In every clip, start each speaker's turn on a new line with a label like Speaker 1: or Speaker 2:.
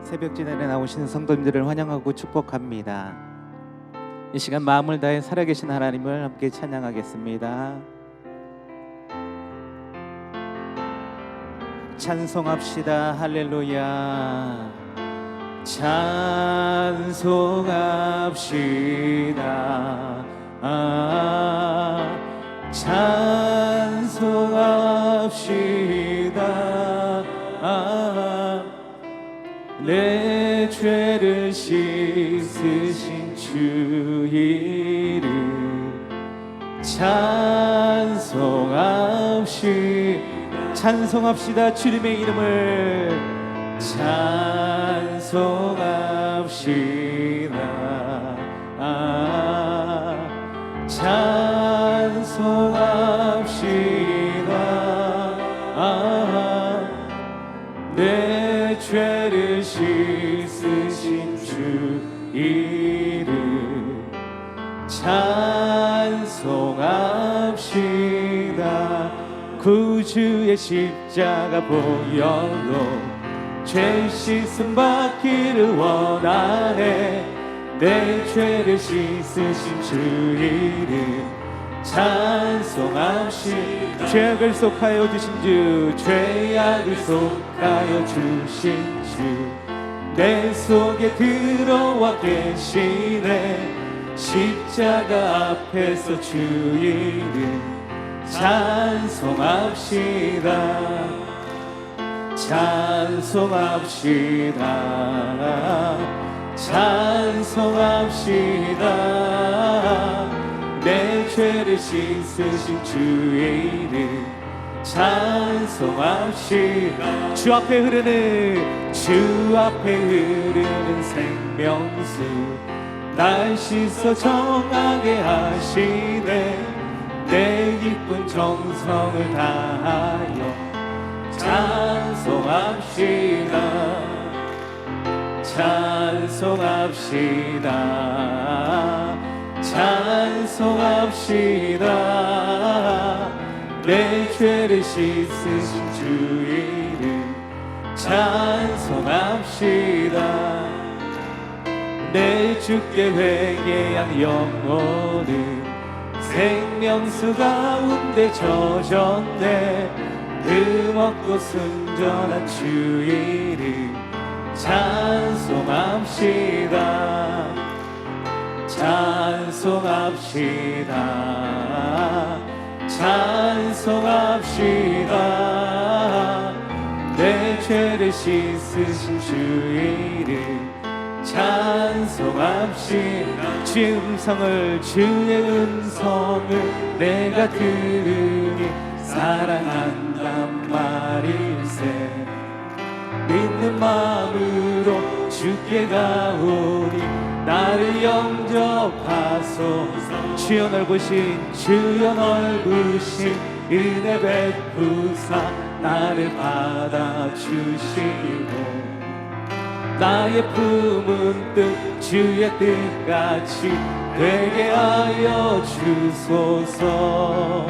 Speaker 1: 새벽진에 나오시는 성도님들을 환영하고 축복합니다. 이 시간 마음을 다해 살아계신 하나님을 함께 찬양하겠습니다. 찬송합시다. 할렐루야. 찬송합시다. 찬송합시다. 내 죄를 씻으신 주 이름 찬송합시다. 주님의 이름을 찬송합시다. 찬송합시다. 내 죄를 씻으신 주 이름 찬송합시다. 구주의 십자가 보혈로 죄 씻음 받기를 원하네. 내 죄를 씻으신 주 이름 찬송합시다. 죄악을 속하여 주신 주, 죄악을 속하여 주신 주, 내 속에 들어와 계시네. 십자가 앞에서 주 이름 찬송합시다. 찬송합시다. 찬송합시다. 내 죄를 씻으신 주 이름 찬송합시다. 주 앞에 흐르는 생명수 날 씻어 정하게 하시네. 내 기쁜 정성을 다하여 찬송합시다. 찬송합시다. 찬송합시다. 내 죄를 씻으신 주 이름 찬송합시다. 내 주께 회개한 영혼은 생명수 가운데 젖었네. 흠없고 순전한 주 이름 찬송합시다. 찬송합시다. 찬송합시다. 내 죄를 씻으신 주 이름 찬송합시다. 주의 음성을 내가 들으니 사랑한단 말일세. 믿는 마음으로 주께 가오니 나를 영접하소서. 주여 넓으신 은혜 베푸사 나를 받아주시고 나의 품은 뜻 주의 뜻같이 되게 하여 주소서.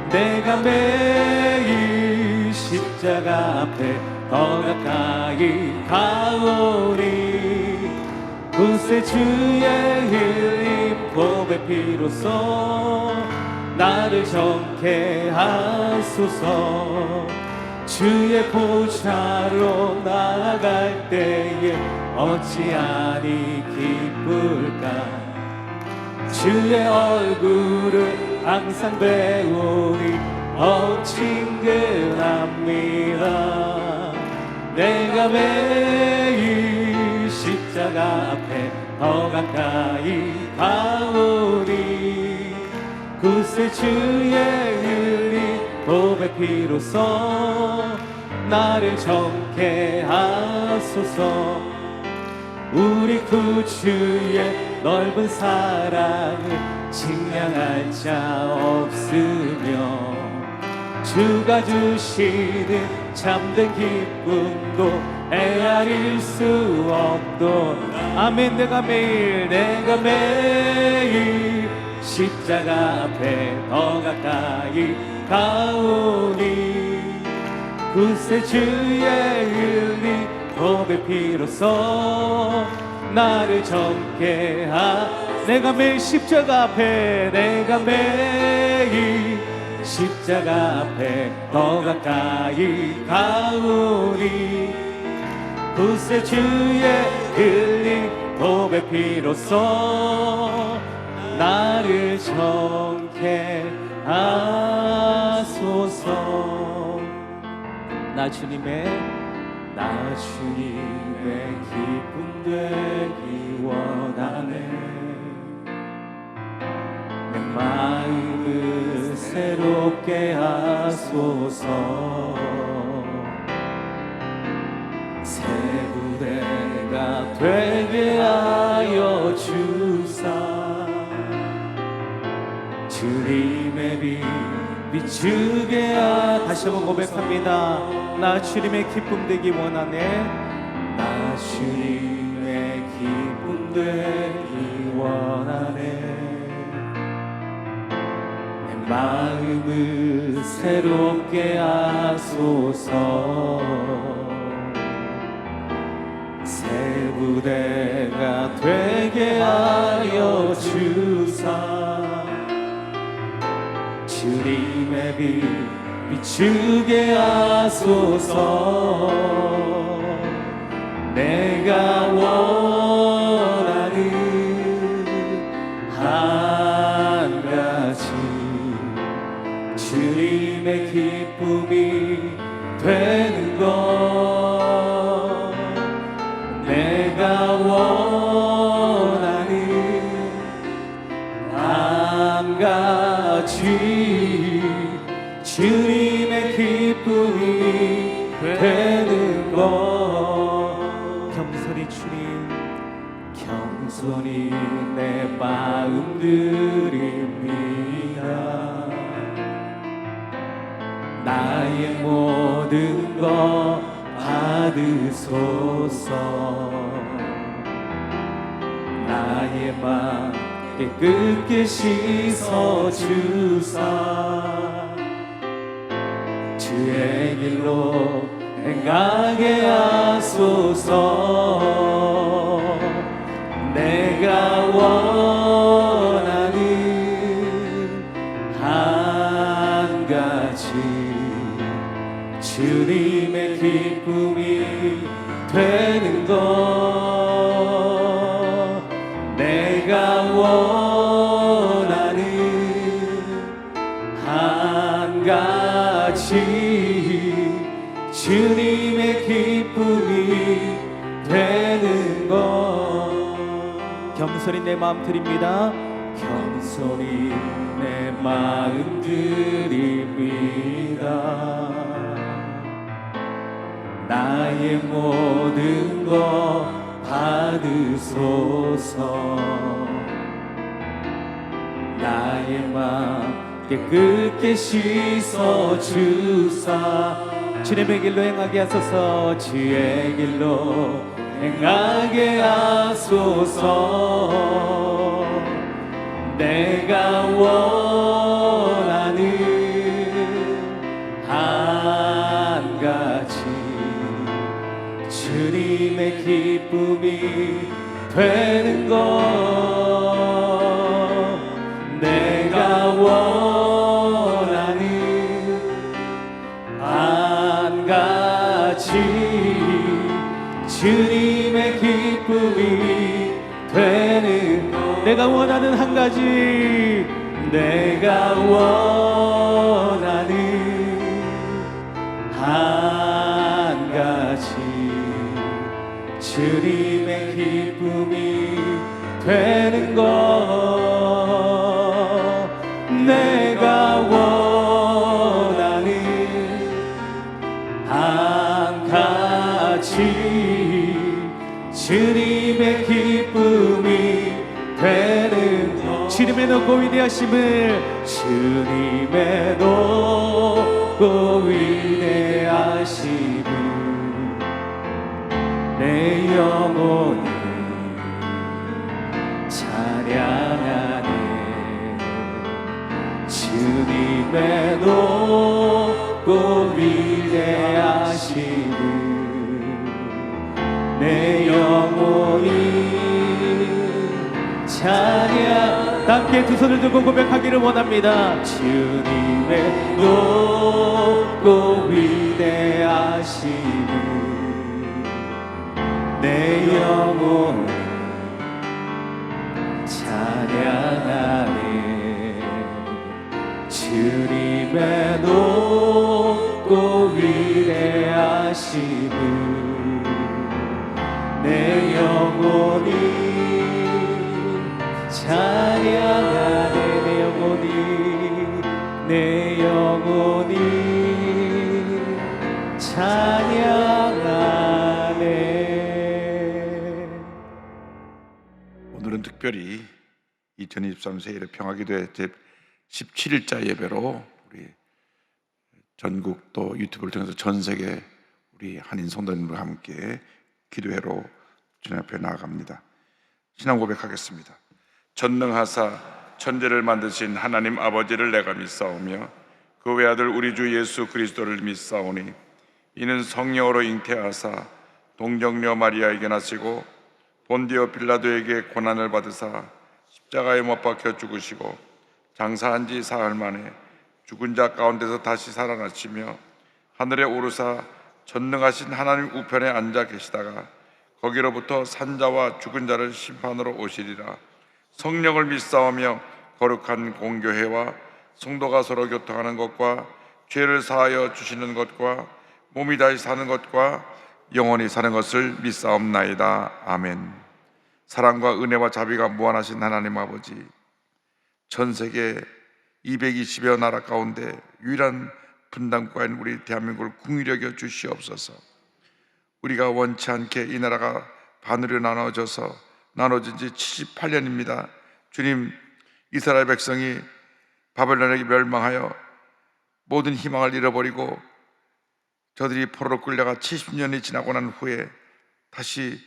Speaker 1: 내가 매일 십자가 앞에 더 가까이 가오니 굳세 주의 흘린 보배 피로써 나를 정케 하소서. 주의 보좌로 나아갈 때에 어찌하니 기쁠까. 주의 얼굴을 항상 배우니 칭근합니다. 내가 매일 십자가 앞에 더 가까이 가오니 굳세 주의 흘린 보배 피로써 나를 정케 하소서. 우리 구주의 넓은 사랑을 측량할 자 없으며 주가 주시는 참된 기쁨도 헤아릴 수 없도다. 아멘. 내가 매일 십자가 앞에 더 가까이 가오니 굳세 주의 흘린 보배 피로써 나를 정케 내가 매일 십자가 앞에 내가 매일 십자가 앞에 더 가까이 가오니 구세 주의 흘린 보배 피로써 나를 정케 하소서. 나 주님의 기쁨 되기 원하네. 내 마음을 새롭게 하소서. 새 부대가 되게 하여 주사. 주님의 빛 비추게 다시 한번 고백합니다. 나 주님의 기쁨 되기 원하네. 나 주님의 기쁨 되기 원하네. 내 마음을 새롭게 하소서. 새 부대가 되게 하여 주사. 주님의 빛 비추게 하소서. 내가 원하는 한 가지 주님의 기쁨이 되는 것. 내가 원하는 한 가지 주님의 기쁨이 되는 것. 겸손히 주님, 겸손히 내 마음 드립니다. 나의 모든 것 받으소서. 나의 맘 깨끗게 씻어주사. 주의 길로 행하게 하소서. 내가 원하는 한 가지 주님의 기쁨이 되는 것. 내가 원하는 한 가지 주님의 기쁨이 되는 것. 겸손히 내 마음 드립니다. 겸손히 내 마음 드립니다. 나의 모든 것 받으소서. 나의 마음 깨끗게 씻어주사. 주님의 길로 행하게 하소서. 주의 길로 행하게 하소서. 내가 원하는 한 가지 주님의 기쁨이 되는 것. 내가 원하는 한 가지 주님의 기쁨이 되는 것. 내가 원하는 한 가지. 내가 원하는 한 가지 주님의 기쁨이 되는 것. 내가 원하는 한 가지 주님의 기쁨이 되는 것. 주님의 높고 위대하심을, 주님의 높고 위대하심을 내 영혼이 찬양하네. 주님의 높고 위대하심을 내 영혼이 찬양. 함께 두 손을 들고 고백하기를 원합니다. 주님의 높고 위대하심을 내 영혼 찬양하네. 주님의 높고 위대하심을 내 영혼이 찬양하네. 내 영혼이 찬양하네.
Speaker 2: 오늘은 특별히 2023 세일의 평화기도회 제 17일자 예배로 우리 전국 또 유튜브를 통해서 전 세계 우리 한인 성도님들과 함께 기도회로 주님 앞에 나아갑니다. 신앙 고백하겠습니다. 전능하사 천지를 만드신 하나님 아버지를 내가 믿사오며 그 외아들 우리 주 예수 그리스도를 믿사오니 이는 성령으로 잉태하사 동정녀 마리아에게 나시고 본디오 빌라도에게 고난을 받으사 십자가에 못 박혀 죽으시고 장사한 지 사흘 만에 죽은 자 가운데서 다시 살아나시며 하늘에 오르사 전능하신 하나님 우편에 앉아 계시다가 거기로부터 산자와 죽은 자를 심판으로 오시리라. 성령을 믿사오며 거룩한 공교회와 성도가 서로 교통하는 것과 죄를 사하여 주시는 것과 몸이 다시 사는 것과 영원히 사는 것을 믿사옵나이다. 아멘. 사랑과 은혜와 자비가 무한하신 하나님 아버지, 전 세계 220여 나라 가운데 유일한 분단국가인 우리 대한민국을 긍휼히 여겨 주시옵소서. 우리가 원치 않게 이 나라가 반으로 나눠진 지 78년입니다. 주님, 이스라엘 백성이 바벨론에게 멸망하여 모든 희망을 잃어버리고 저들이 포로로 끌려가 70년이 지나고 난 후에 다시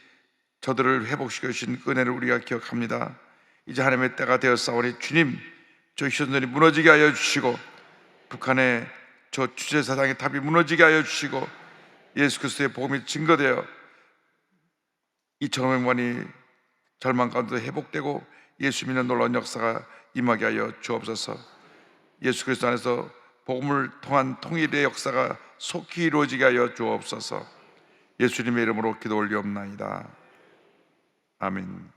Speaker 2: 저들을 회복시켜 주신 은혜를 우리가 기억합니다. 이제 하나님의 때가 되었사오니 주님, 저 휴전선이 무너지게 하여 주시고 북한의 저 주제사상의 탑이 무너지게 하여 주시고 예수 그리스도의 복음이 증거되어 2,500만이 절망 가운데 회복되고 예수 믿는 놀라운 역사가 임하게 하여 주옵소서. 예수 그리스도 안에서 복음을 통한 통일의 역사가 속히 이루어지게 하여 주옵소서. 예수님의 이름으로 기도 올리옵나이다. 아멘.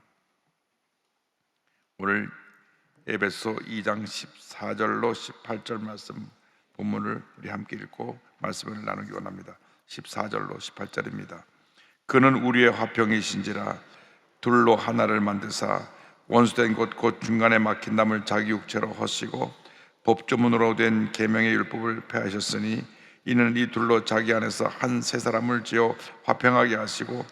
Speaker 2: 오늘 에베소 2장 14절로 18절 말씀 본문을 우리 함께 읽고 말씀을 나누기 원합니다. 14절로 18절입니다. 그는 우리의 화평이신지라 둘로 하나를 만드사 원수된 곳 곧 중간에 막힌 담을 자기 육체로 허시고 법조문으로 된 계명의 율법을 폐하셨으니 이는 이 둘로 자기 안에서 한 세 사람을 지어 화평하게 하시고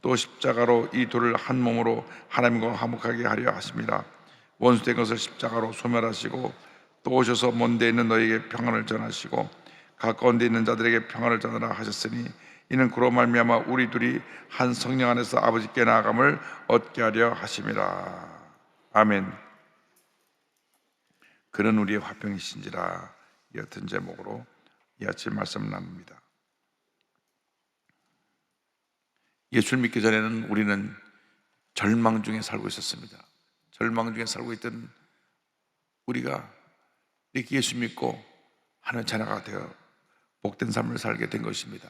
Speaker 2: 또 십자가로 이 둘을 한 몸으로 하나님과 화목하게 하려 하십니다. 원수된 것을 십자가로 소멸하시고 또 오셔서 먼 데 있는 너희에게 평안을 전하시고 가까운 데 있는 자들에게 평안을 전하라 하셨으니 이는 그로 말미암아 우리 둘이 한 성령 안에서 아버지께 나아감을 얻게 하려 하심이라. 아멘. 그는 우리의 화평이신지라. 이 같은 제목으로 이 아침 말씀 나눕니다. 예수를 믿기 전에는 우리는 절망 중에 살고 있었습니다. 절망 중에 살고 있던 우리가 이렇게 예수 믿고 하나님 자녀가 되어 복된 삶을 살게 된 것입니다.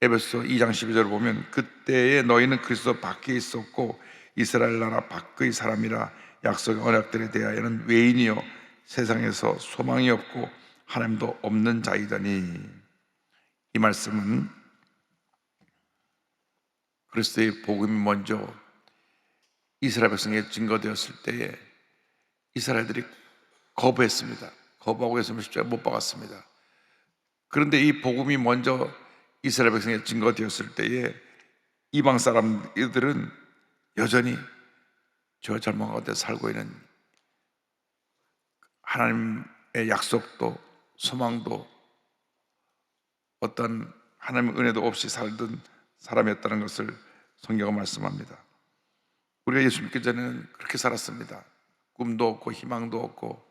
Speaker 2: 에베소 2장 12절을 보면 그때에 너희는 그리스도 밖에 있었고 이스라엘 나라 밖의 사람이라 약속의 언약들에 대하여는 외인이요 세상에서 소망이 없고 하나님도 없는 자이더니. 이 말씀은 그리스도의 복음이 먼저 이스라엘 백성에게 증거되었을 때에 이스라엘들이 거부했습니다. 거부하고 예수님을 십자가에 못 박았습니다. 그런데 이 복음이 먼저 이스라엘 백성에게 증거되었을 때에 이방 사람들은 여전히 저 절망 가운데 살고 있는 하나님의 약속도 소망도 어떤 하나님의 은혜도 없이 살던 사람이었다는 것을 성경은 말씀합니다. 우리가 예수 믿기 전에는 그렇게 살았습니다. 꿈도 없고 희망도 없고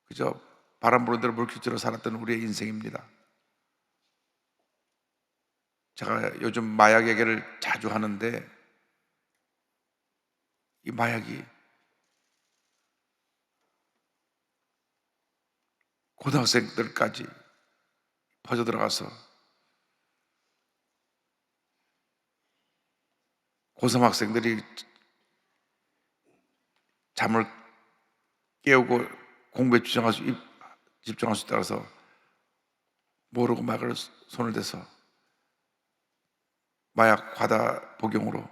Speaker 2: 그저 바람 부는 대로 물길처럼 살았던 우리의 인생입니다. 제가 요즘 마약 얘기를 자주 하는데 이 마약이 고등학생들까지 퍼져 들어가서 고3 학생들이 잠을 깨우고 공부에 집중할 수 있다서 모르고 마약을 손을 대서 마약 과다 복용으로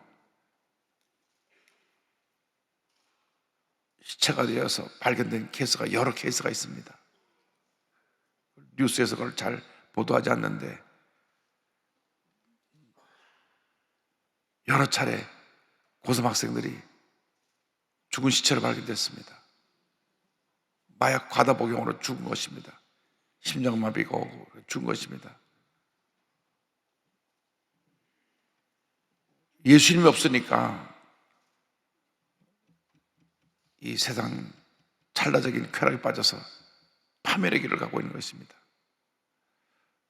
Speaker 2: 시체가 되어서 발견된 케이스가 여러 케이스가 있습니다. 뉴스에서 그걸 잘 보도하지 않는데 여러 차례 고3 학생들이 죽은 시체로 발견됐습니다. 마약 과다 복용으로 죽은 것입니다. 심장마비가 오고 죽은 것입니다. 예수님이 없으니까 이 세상 찰나적인 쾌락에 빠져서 파멸의 길을 가고 있는 것입니다.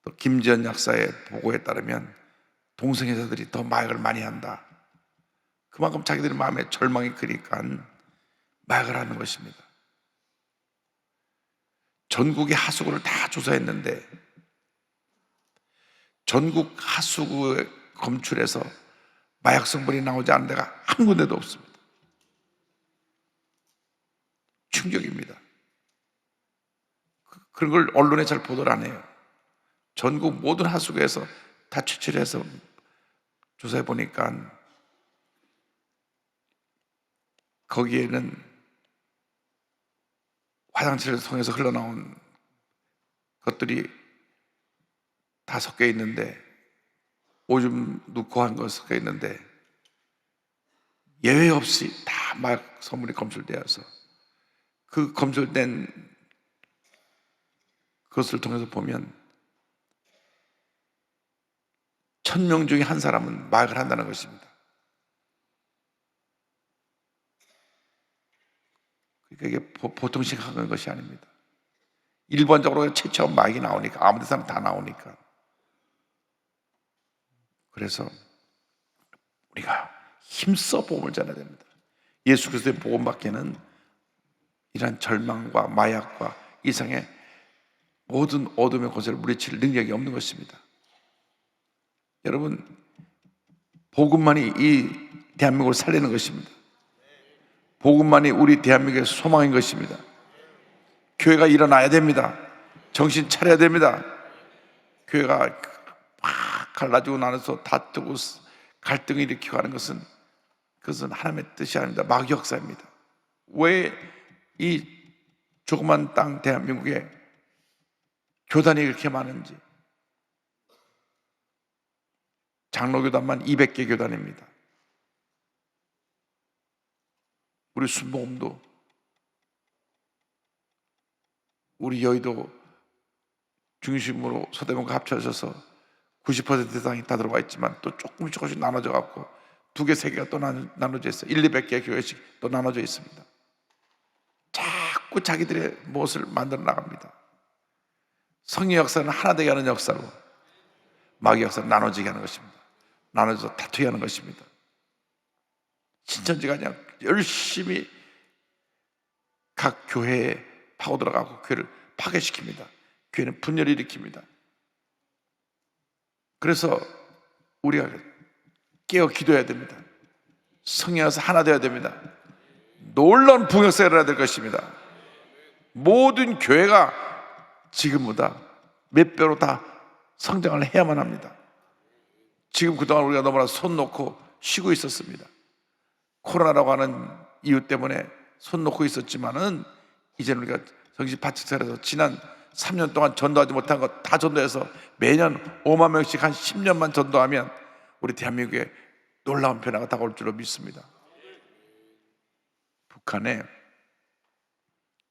Speaker 2: 또 김지연 약사의 보고에 따르면 동성애자들이 더 마약을 많이 한다. 그만큼 자기들의 마음에 절망이 크니까 마약을 하는 것입니다. 전국의 하수구를 다 조사했는데 전국 하수구에 검출해서 마약 성분이 나오지 않은 데가 한 군데도 없습니다. 충격입니다. 그런 걸 언론에 잘 보도를 안 해요. 전국 모든 하수구에서 다 추출해서 조사해 보니까 거기에는 화장실을 통해서 흘러나온 것들이 다 섞여 있는데 오줌 넣고 한 거 섞여 있는데 예외 없이 다 마약 성분이 검출되어서 그 검출된 그것을 통해서 보면 1000명 중에 한 사람은 마약을 한다는 것입니다. 그러니까 이게 보통 심각한 것이 아닙니다. 일반적으로 최초한 마약이 나오니까 아무 데서나 다 나오니까. 그래서 우리가 힘써 복음을 전해야 됩니다. 예수 그리스도의 복음밖에는 이러한 절망과 마약과 이상의 모든 어둠의 권세를 물리칠 능력이 없는 것입니다. 여러분, 복음만이 이 대한민국을 살리는 것입니다. 복음만이 우리 대한민국의 소망인 것입니다. 교회가 일어나야 됩니다. 정신 차려야 됩니다. 교회가 막 갈라지고 나눠서 다투고 갈등을 일으키고 하는 것은 그것은 하나님의 뜻이 아닙니다. 마귀 역사입니다. 왜 이 조그만 땅 대한민국에 교단이 그렇게 많은지. 장로교단만 200개 교단입니다. 우리 순복음도 우리 여의도 중심으로 서대문과 합쳐져서 90% 이상이 다 들어와 있지만 또 조금씩 나눠져 갖고 2개, 3개가 또 나눠져 있어요. 1, 200개 교회씩 또 나눠져 있습니다. 자꾸 자기들의 무엇을 만들어 나갑니다. 성의 역사는 하나 되게 하는 역사로 마귀 역사는 나눠지게 하는 것입니다. 나눠져서 다투게 하는 것입니다. 신천지가 그냥 열심히 각 교회에 파고 들어가고 교회를 파괴시킵니다. 교회는 분열을 일으킵니다. 그래서 우리가 깨어 기도해야 됩니다. 성령에서 하나 되어야 됩니다. 놀라운 부흥역사가 일어나야 될 것입니다. 모든 교회가 지금보다 몇 배로 다 성장을 해야만 합니다. 지금 그동안 우리가 너무나 손 놓고 쉬고 있었습니다. 코로나라고 하는 이유 때문에 손 놓고 있었지만은 이제는 우리가 정신 바짝 차려서 지난 3년 동안 전도하지 못한 것 다 전도해서 매년 5만 명씩 한 10년만 전도하면 우리 대한민국에 놀라운 변화가 다가올 줄로 믿습니다. 북한에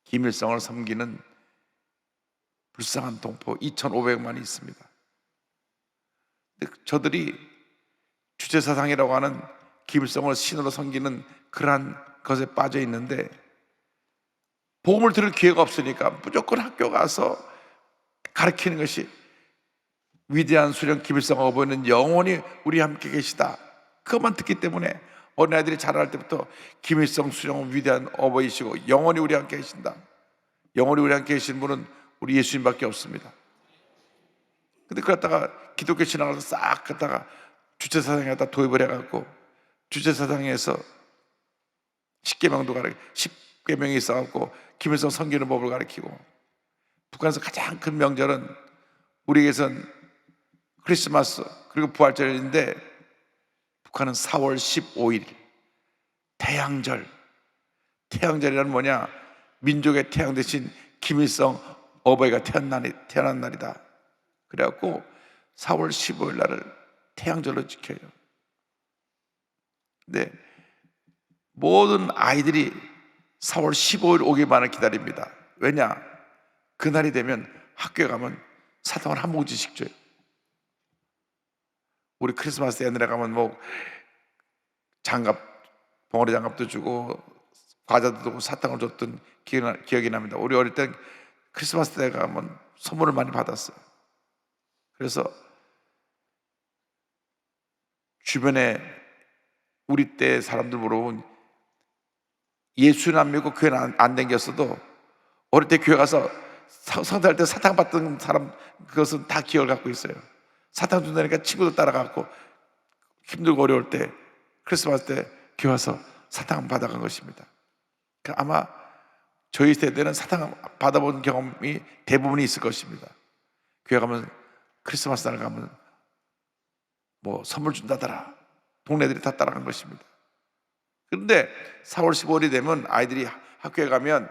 Speaker 2: 김일성을 섬기는 불쌍한 동포 2,500만이 있습니다. 저들이 주체사상이라고 하는 김일성을 신으로 섬기는 그러한 것에 빠져 있는데 복음을 들을 기회가 없으니까 무조건 학교 가서 가르치는 것이 위대한 수령 김일성 어버이는 영원히 우리 함께 계시다. 그것만 듣기 때문에 어린아이들이 자랄 때부터 김일성 수령은 위대한 어버이시고 영원히 우리 함께 계신다. 영원히 우리 함께 계신 분은 우리 예수님밖에 없습니다. 근데 그러다가 기독교 신앙을 싹 갖다가 주체사상에다 도입을 해갖고 주체사상에서 10계명도 가르치고 10계명이 있어갖고 김일성 섬기는 법을 가르치고, 북한에서 가장 큰 명절은 우리에게선 크리스마스 그리고 부활절인데 북한은 4월 15일 태양절. 태양절이란 뭐냐? 민족의 태양 대신 김일성 어버이가 태어난 날이다. 그래갖고 4월 15일 날을 태양절로 지켜요. 근데 모든 아이들이 4월 15일 오기만을 기다립니다. 왜냐? 그날이 되면 학교에 가면 사탕을 한 봉지씩 줘요. 우리 크리스마스 옛날에 가면 뭐 장갑, 벙어리 장갑도 주고 과자도 주고 사탕을 줬던 기억이 납니다. 우리 어릴 때 크리스마스 때 가면 선물을 많이 받았어요. 그래서 주변에 우리 때 사람들 물어보면 예수는 안 믿고 교회는 안 댕겼어도 어릴 때 교회 가서 성대할 때 사탕 받던 사람 그것은 다 기억을 갖고 있어요. 사탕 준다니까 친구들 따라가고 힘들고 어려울 때 크리스마스 때 교회 와서 사탕 받아간 것입니다. 그러니까 아마 저희 세대는 사탕 받아본 경험이 대부분이 있을 것입니다. 교회 가면 크리스마스 날 가면 뭐 선물 준다더라. 동네들이 다 따라간 것입니다. 그런데 4월 15일이 되면 아이들이 학교에 가면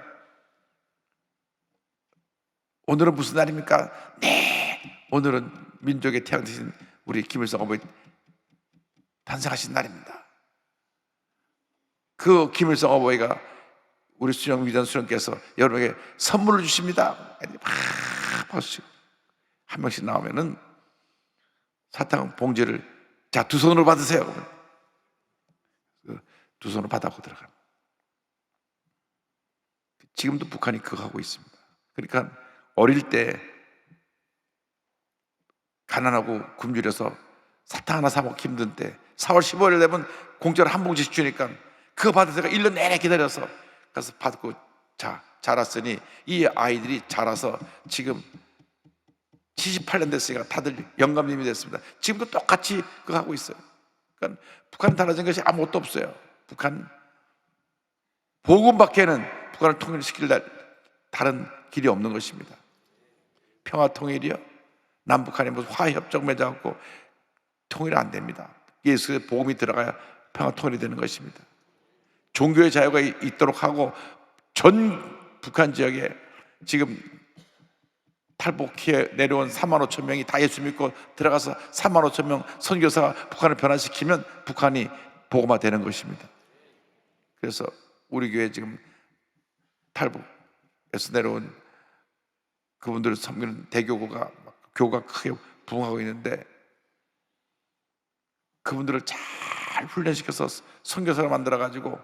Speaker 2: 오늘은 무슨 날입니까? 네, 오늘은 민족의 태양 되신 우리 김일성 어버이 탄생하신 날입니다. 그 김일성 어버이가 우리 수령 위대한 수령께서 여러분에게 선물을 주십니다. 박수 한 명씩 나오면은 사탕 봉지를 자, 두 손으로 받으세요. 두 손으로 받아고 들어갑니다. 지금도 북한이 그거 하고 있습니다. 그러니까 어릴 때 가난하고 굶주려서 사탕 하나 사 먹기 힘든 때 4월 15일 되면 공짜로 한 봉지씩 주니까 그거 받아서 1년 내내 기다려서 가서 받고 자랐으니 이 아이들이 자라서 지금 78년 됐으니까 다들 영감님이 됐습니다. 지금도 똑같이 그거 하고 있어요. 그러니까 북한 달라진 것이 아무것도 없어요. 북한 복음밖에는 북한을 통일시킬 다른 길이 없는 것입니다. 평화 통일이요? 남북한이 무슨 화해협정 맺어갖고 통일 안 됩니다. 예수의 복음이 들어가야 평화 통일이 되는 것입니다. 종교의 자유가 있도록 하고 전 북한 지역에 지금 탈북해 내려온 4만 5천 명이 다 예수 믿고 들어가서 4만 5천 명 선교사가 북한을 변화시키면 북한이 복음화되는 것입니다. 그래서 우리 교회 지금 탈북에서 내려온 그분들을 섬기는 대교구가 교가 크게 부흥하고 있는데 그분들을 잘 훈련시켜서 선교사를 만들어가지고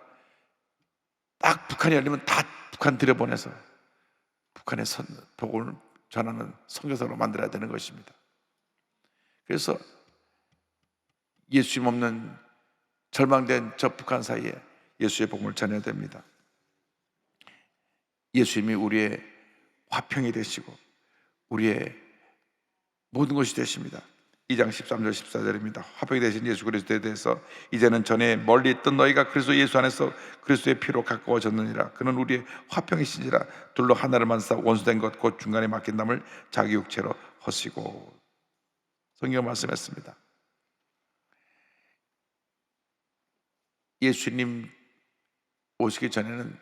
Speaker 2: 딱 북한이 열리면 다 북한 들여보내서 북한의 복음을 전하는 선교사로 만들어야 되는 것입니다. 그래서 예수님 없는 절망된 저 북한 사이에 예수의 복음을 전해야 됩니다. 예수님이 우리의 화평이 되시고 우리의 모든 것이 되십니다. 2장 13절 14절입니다. 화평이 되신 예수 그리스도에 대해서 이제는 전에 멀리 있던 너희가 그리스도 예수 안에서 그리스도의 피로 가까워졌느니라. 그는 우리의 화평이시니라. 둘로 하나를 만사 원수된 것 곧 중간에 막힌 담을 자기 육체로 허시고. 성경 말씀했습니다. 예수님 오시기 전에는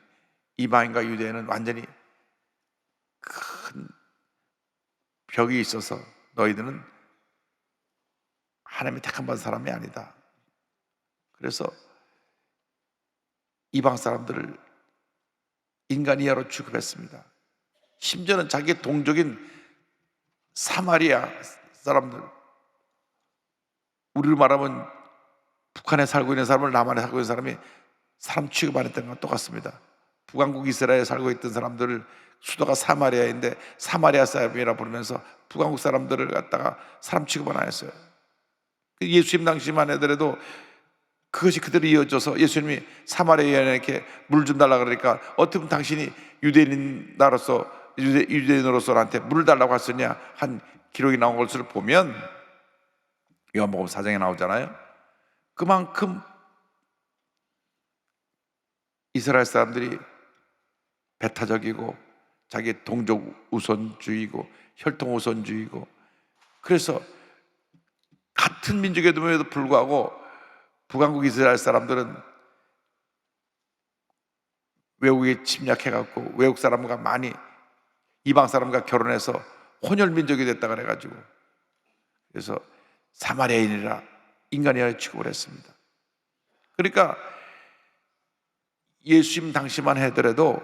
Speaker 2: 이방인과 유대인은 완전히 큰 벽이 있어서 너희들은 하나님이 택한 받은 사람이 아니다. 그래서 이방 사람들을 인간 이하로 취급했습니다. 심지어는 자기 동족인 사마리아 사람들, 우리로 말하면 북한에 살고 있는 사람을 남한에 살고 있는 사람이 사람 취급 안 했던 것과 똑같습니다. 북왕국 이스라엘에 살고 있던 사람들을 수도가 사마리아인데 사마리아 사람이라 부르면서 북왕국 사람들을 갖다가 사람 취급을 안 했어요. 예수님 당시만 하더라도 그것이 그대로 이어져서 예수님이 사마리아인에게 물 좀 달라 그러니까 어떻게 보면 당신이 유대인으로서 나한테 물을 달라고 했었냐 한 기록이 나온 것을 보면 요한복음 4장에 나오잖아요. 그만큼 이스라엘 사람들이 배타적이고 자기 동족 우선주의고 혈통 우선주의고, 그래서 같은 민족에도 불구하고 북왕국 이스라엘 사람들은 외국에 침략해갖고 외국 사람과 많이 이방 사람과 결혼해서 혼혈 민족이 됐다 그래가지고 그래서 사마리아인이라 인간이라 취급을 했습니다. 그러니까 예수님 당시만 하더라도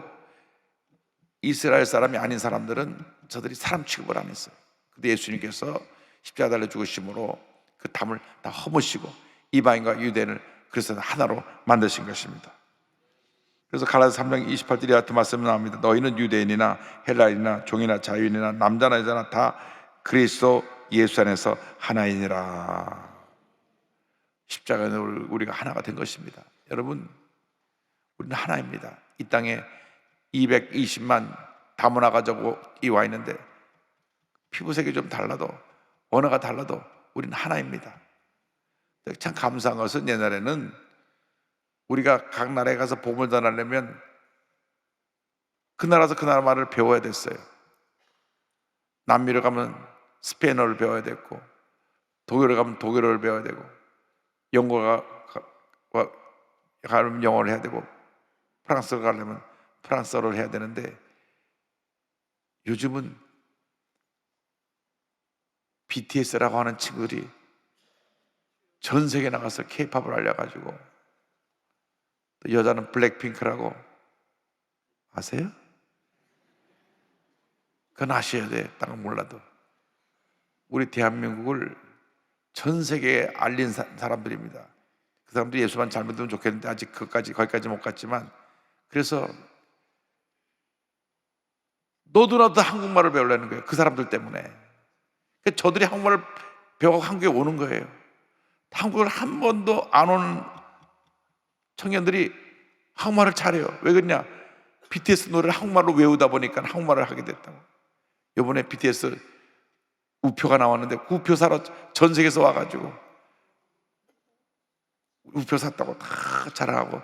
Speaker 2: 이스라엘 사람이 아닌 사람들은 저들이 사람 취급을 안 했어요. 근데 예수님께서 십자가 달려 죽으심으로 그 담을 다 허무시고 이방인과 유대인을 그래서 하나로 만드신 것입니다. 그래서 갈라디아서 3장 28절에 같은 말씀이 나옵니다. 너희는 유대인이나 헬라인이나 종이나 자유인이나 남자나 여자나 다 그리스도 예수 안에서 하나이니라. 십자가는 우리가 하나가 된 것입니다. 여러분, 우리는 하나입니다. 이 땅에 220만 다문화 가지고 와 있는데 피부색이 좀 달라도 언어가 달라도 우리는 하나입니다. 참 감사한 것은 옛날에는 우리가 각 나라에 가서 복음을 전하려면 그 나라에서 그 나라 말을 배워야 됐어요. 남미를 가면 스페인어를 배워야 됐고, 독일을 가면 독일어를 배워야 되고, 영어가 가면 영어를 해야 되고, 프랑스를 가려면 프랑스어를 해야 되는데 요즘은 BTS라고 하는 친구들이 전 세계 나가서 K-팝을 알려가지고, 또 여자는 블랙핑크라고 아세요? 그건 아셔야 돼. 딱 몰라도 우리 대한민국을 전 세계에 알린 사람들입니다. 그 사람들이 예수만 잘 믿으면 좋겠는데 아직 거기까지 못 갔지만, 그래서 너도나도 한국말을 배우려는 거예요. 그 사람들 때문에. 저들이 한국말을 배우고 한국에 오는 거예요. 한국을 한 번도 안 온 청년들이 한국말을 잘해요. 왜 그러냐? BTS 노래를 한국말로 외우다 보니까 한국말을 하게 됐다고. 이번에 BTS 우표가 나왔는데 그 우표 사러 전 세계에서 와가지고 우표 샀다고 다 자랑하고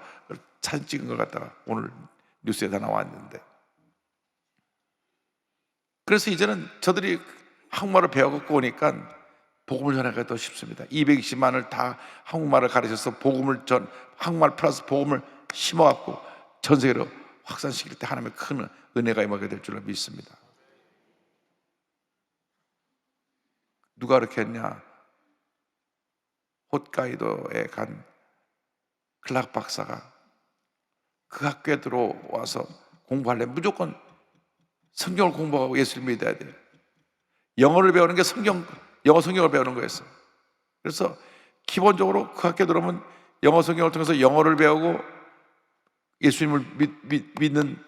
Speaker 2: 사진 찍은 걸 갖다가 오늘 뉴스에 다 나왔는데, 그래서 이제는 저들이 한국말을 배워갖고 오니까 복음을 전하기가 더 쉽습니다. 220만을 다 한국말을 가르쳐서 한국말 플러스 복음을 심어갖고 전 세계로 확산시킬 때 하나님의 큰 은혜가 임하게 될 줄로 믿습니다. 누가 그렇게 했냐? 홋카이도에 간 클락 박사가 그 학교에 들어와서 공부하려면 무조건 성경을 공부하고 예수를 믿어야 돼요. 영어를 배우는 게 영어 성경을 배우는 거였어요. 그래서 기본적으로 그 학교에 들어오면 영어 성경을 통해서 영어를 배우고 예수님을 믿는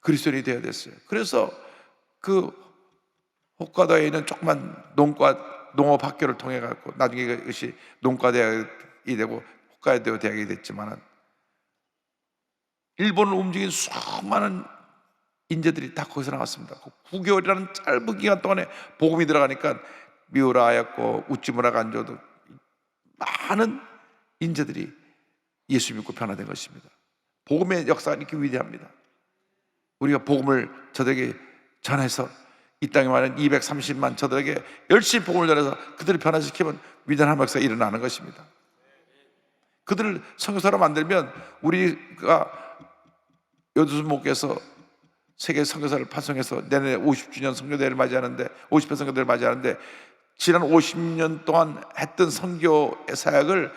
Speaker 2: 그리스도인이 되어야 됐어요. 그래서 그 홋카이도에 있는 조그만 농업 학교를 통해 갖고 나중에 그것이 농과대학이 되고 홋카이도 대학이 됐지만은 일본을 움직인 수많은 인재들이 다 거기서 나왔습니다. 9개월이라는 짧은 기간 동안에 복음이 들어가니까 미우라 아야코, 우찌무라 간조도 많은 인재들이 예수 믿고 변화된 것입니다. 복음의 역사가 이렇게 위대합니다. 우리가 복음을 저들에게 전해서 이 땅에 많은 230만 저들에게 열심히 복음을 전해서 그들을 변화시키면 위대한 역사가 일어나는 것입니다. 그들을 선교사로 만들면 우리가 요두순 목께서 세계 선교사를 파송해서 내년에 50주년 선교대회를 맞이하는데 50회 선교대회를 맞이하는데 지난 50년 동안 했던 선교의 사역을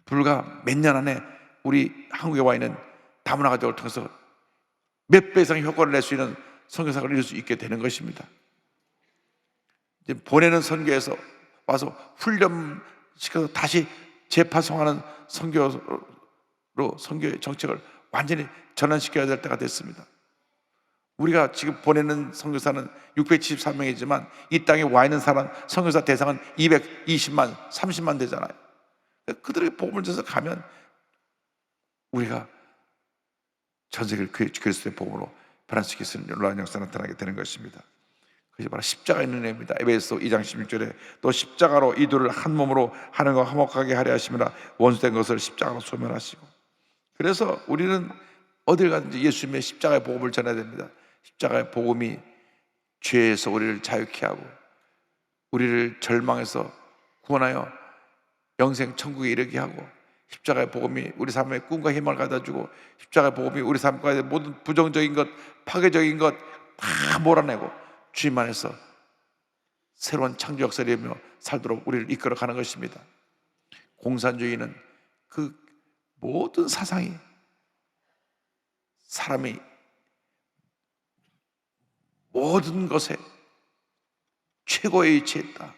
Speaker 2: 불과 몇 년 안에 우리 한국에 와 있는 다문화 가족을 통해서 몇 배 이상의 효과를 낼 수 있는 선교사를 이룰 수 있게 되는 것입니다. 이제 보내는 선교에서 와서 훈련시켜서 다시 재파송하는 선교로 선교의 정책을 완전히 전환시켜야 될 때가 됐습니다. 우리가 지금 보내는 선교사는 674명이지만 이 땅에 와 있는 사람 선교사 대상은 220만, 30만 되잖아요. 그들에게 복음을 전해서 가면 우리가 전 세계를 그리스도의 복음으로 변화시킬 수 있는 놀라운 역사가 나타나게 되는 것입니다. 그것이 바로 십자가 있는 의미입니다. 에베소 2장 16절에 또 십자가로 이들을 한 몸으로 하나님과 화목하게 하려 하심이라 원수된 것을 십자가로 소멸하시고. 그래서 우리는 어딜 가든지 예수님의 십자가의 복음을 전해야 됩니다. 십자가의 복음이 죄에서 우리를 자유케 하고 우리를 절망에서 구원하여 영생 천국에 이르게 하고, 십자가의 복음이 우리 삶에 꿈과 희망을 가져주고, 십자가의 복음이 우리 삶 가운데 모든 부정적인 것, 파괴적인 것 다 몰아내고 주님 안에서 새로운 창조 역사를 이루며 살도록 우리를 이끌어가는 것입니다. 공산주의는 그 모든 사상이 사람이 모든 것에 최고에 위치했다.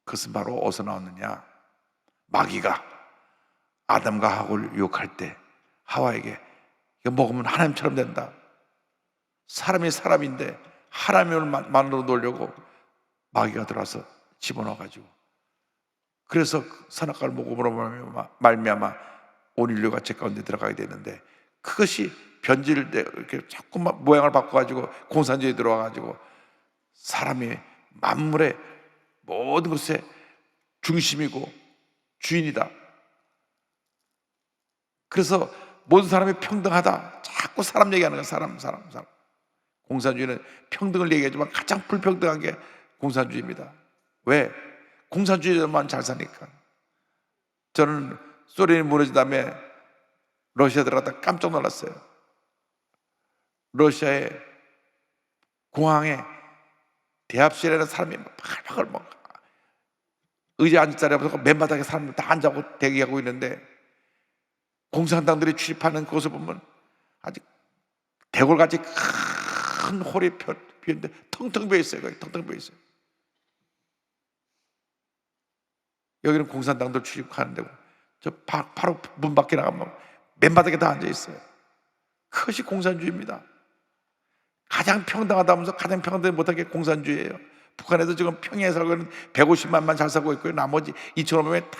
Speaker 2: 그것은 바로 어디서 나왔느냐? 마귀가 아담과 하와를 유혹할 때 하와에게 이거 먹으면 하나님처럼 된다. 사람이 사람인데 하나님을 만들어 놓으려고 마귀가 들어와서 집어넣어가지고, 그래서 선악과를 먹음으로 말미암아 온 인류가 죄 가운데 들어가게 되는데, 그것이 변질을 이렇게 자꾸만 모양을 바꿔가지고 공산주의에 들어와가지고 사람이 만물의 모든 것의 중심이고 주인이다. 그래서 모든 사람이 평등하다. 자꾸 사람 얘기하는 거야. 사람. 공산주의는 평등을 얘기하지만 가장 불평등한 게 공산주의입니다. 왜? 공산주의자만 잘 사니까. 저는 소련이 무너진 다음에 러시아 들어갔다 깜짝 놀랐어요. 러시아의 공항에 대합실에는 사람이 팔팔 막 의자 앉을 자리 없어서 맨바닥에 사람들 다 앉아고 대기하고 있는데, 공산당들이 출입하는 그것을 보면 아직 대골같이 큰 홀이 비었는데 텅텅 비어 있어요. 거기 텅텅 비어 있어요. 여기는 공산당들 출입하는 데고, 저 바로 문 밖에 나가면 맨바닥에 다 앉아 있어요. 그것이 공산주의입니다. 가장 평등하다면서 가장 평등 못하게 공산주의예요. 북한에도 지금 평양에 살고 있는 150만만 잘 살고 있고요. 나머지 2,500명이 다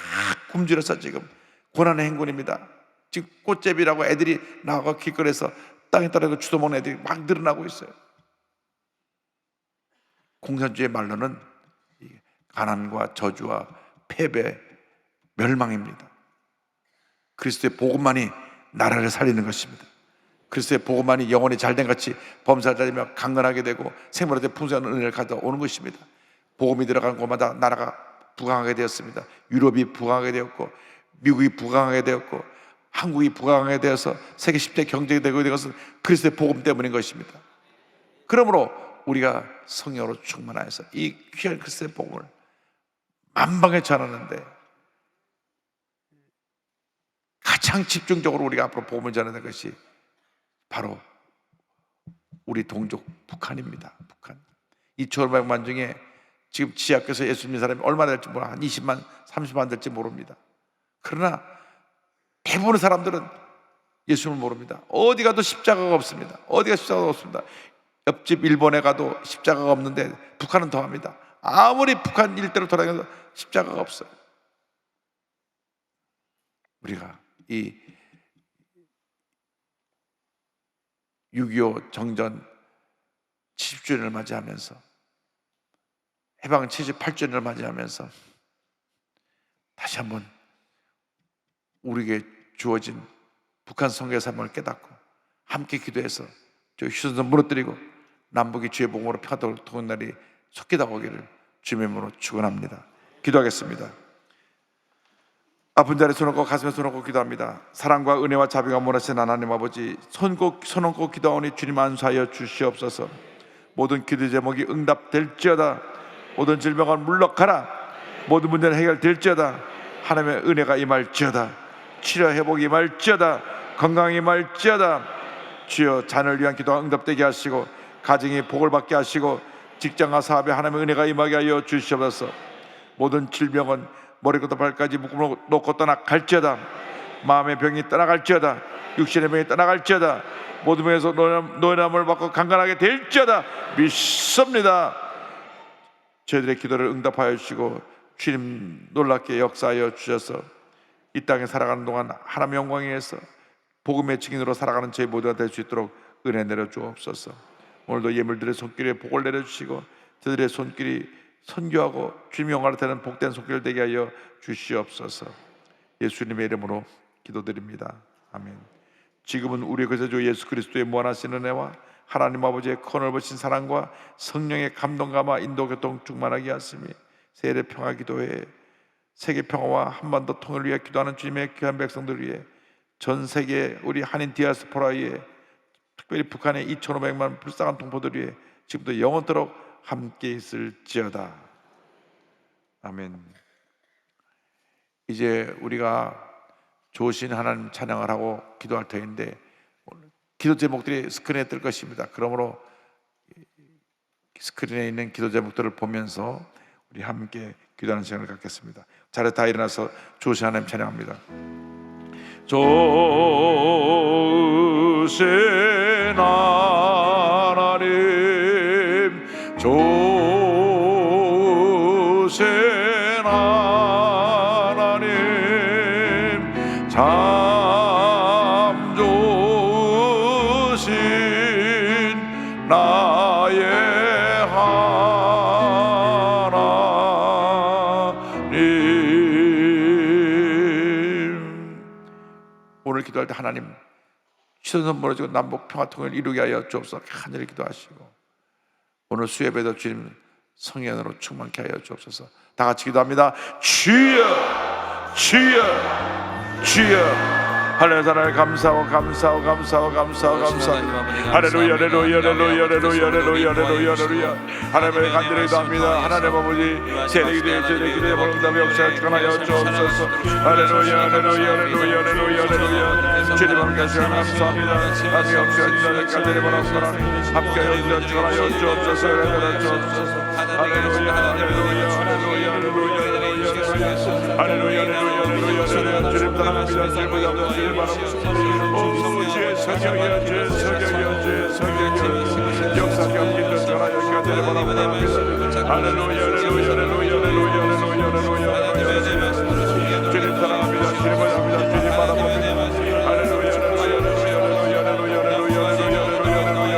Speaker 2: 굶주려서 지금 고난의 행군입니다. 지금 꽃제비라고 애들이 나와서 길거리에서 땅에 떨어져 주워 먹는 애들이 막 늘어나고 있어요. 공산주의 말로는 가난과 저주와 패배, 멸망입니다. 그리스도의 복음만이 나라를 살리는 것입니다. 그리스도의 복음만이 영혼이 잘된 같이 범사를 달리며 강건하게 되고 생물의 풍성한 은혜를 가져오는 것입니다. 복음이 들어간 곳마다 나라가 부강하게 되었습니다. 유럽이 부강하게 되었고, 미국이 부강하게 되었고, 한국이 부강하게 되어서 세계 10대 경제가 되고 있는 것은 그리스도의 복음 때문인 것입니다. 그러므로 우리가 성령으로 충만하여서 이 귀한 그리스도의 복음을 만방에 전하는데 가장 집중적으로 우리가 앞으로 복음을 전하는 것이 바로 우리 동족 북한입니다. 북한. 2,500만 중에 지금 지하교에서 예수 믿는 사람이 얼마나 될지 몰라. 한 20만, 30만 될지 모릅니다. 그러나 대부분의 사람들은 예수를 모릅니다. 어디 가도 십자가가 없습니다. 어디가 십자가가 없습니다. 옆집 일본에 가도 십자가가 없는데 북한은 더합니다. 아무리 북한 일대로 돌아다녀도 십자가가 없어요. 우리가 이 6.25 정전 70주년을 맞이하면서, 해방 78주년을 맞이하면서 다시 한번 우리에게 주어진 북한 선교의 삶을 깨닫고 함께 기도해서 저 휴전선 무너뜨리고 남북이 주의 복음으로 평화를 통한 날이 속히 다가오기를 주님의 이름으로 축원합니다. 기도하겠습니다. 아픈 자리에 손 얹고 가슴에 손 얹고 기도합니다. 사랑과 은혜와 자비가 몰아치는 하나님 아버지, 손 얹고 기도하오니 주님 안수하여 주시옵소서. 모든 기도 제목이 응답될지어다. 모든 질병은 물러가라. 모든 문제는 해결될지어다. 하나님의 은혜가 임할지어다. 치료 회복이 임할지어다. 건강이 임할지어다. 주여, 자녀를 위한 기도가 응답되게 하시고 가정이 복을 받게 하시고 직장과 사업에 하나님의 은혜가 임하게 하여 주시옵소서. 모든 질병은 머리부터 발까지 묶음을 놓고 떠나 갈지어다. 마음의 병이 떠나갈지어다. 육신의 병이 떠나갈지어다. 모든 병에서 노인함을 받고 강건하게 될지어다. 믿습니다. 저희들의 기도를 응답하여 주시고 주님 놀랍게 역사하여 주셔서 이 땅에 살아가는 동안 하나님의 영광에 의해서 복음의 증인으로 살아가는 저희 모두가 될 수 있도록 은혜 내려 주옵소서. 오늘도 예물들의 손길에 복을 내려주시고 저들의 손길이 선교하고 주님 영광을 드리는 복된 손길 되게 하여 주시옵소서. 예수님의 이름으로 기도드립니다. 아멘. 지금은 우리의 구세주 예수 그리스도의 무한하신 은혜와 하나님 아버지의 커넓으신 사랑과 성령의 감동감화 인도교통 충만하게 하시며 세례 평화 기도회 세계 평화와 한반도 통일을 위해 기도하는 주님의 귀한 백성들을 위해 전 세계 우리 한인 디아스포라에 특별히 북한의 2,500만 불쌍한 동포들 위해 지금도 영원토록 함께 있을지어다. 아멘. 이제 우리가 좋으신 하나님 찬양을 하고 기도할 터인데 기도 제목들이 스크린에 뜰 것입니다. 그러므로 스크린에 있는 기도 제목들을 보면서 우리 함께 기도하는 시간을 갖겠습니다. 자리에 다 일어나서 좋으신 하나님 찬양합니다. 좋으신 하나님, 좋으신 하나님, 참 좋으신 나의 하나님. 오늘 기도할 때 하나님 시선선 벌어지고 남북 평화통일을 이루게 하여 주옵소서. 하늘을 기도하시고 오늘 수협에도 주님 성령으로 충만케 하여 주옵소서. 다 같이 기도합니다. 주여 주여 주여. 할렐루야. 하나님 감사하고 감사하고 감사하고 감사하고 감사하고 할렐루야 할렐루야 할렐루야 할렐루야 할렐루야 할렐루야 할렐루야. 하나님의 간절히 기도합니다. 하나님 아버지 세례 기도에 제대 기도에 응답의 역사를 축원하여 주옵소서. 할렐루야 할렐루야 할렐루야 할렐루야 할렐루야. 주님 함께 하시고 감사합니다. 하나님 역사하시는 간절히 바랍니다. 함께 하여 축원하여 주옵소서. 할렐루야 할렐루야 할렐루야 할렐루야 할렐루야 할렐루야. 주님 사랑합니다. 주님 바랍니다. 주님 바랍니다. 주의 성령이여 주의 성령이여 주의 성령이여 역사 경기도 전하여 간절히 바랍니다. 할렐루야 할렐루야 할렐루야 할렐루야 할렐루야. 주님 사랑합니다. 주님 바랍니다. 주님 바랍니다. 할렐루야 할렐루야 할렐루야 할렐루야 할렐루야.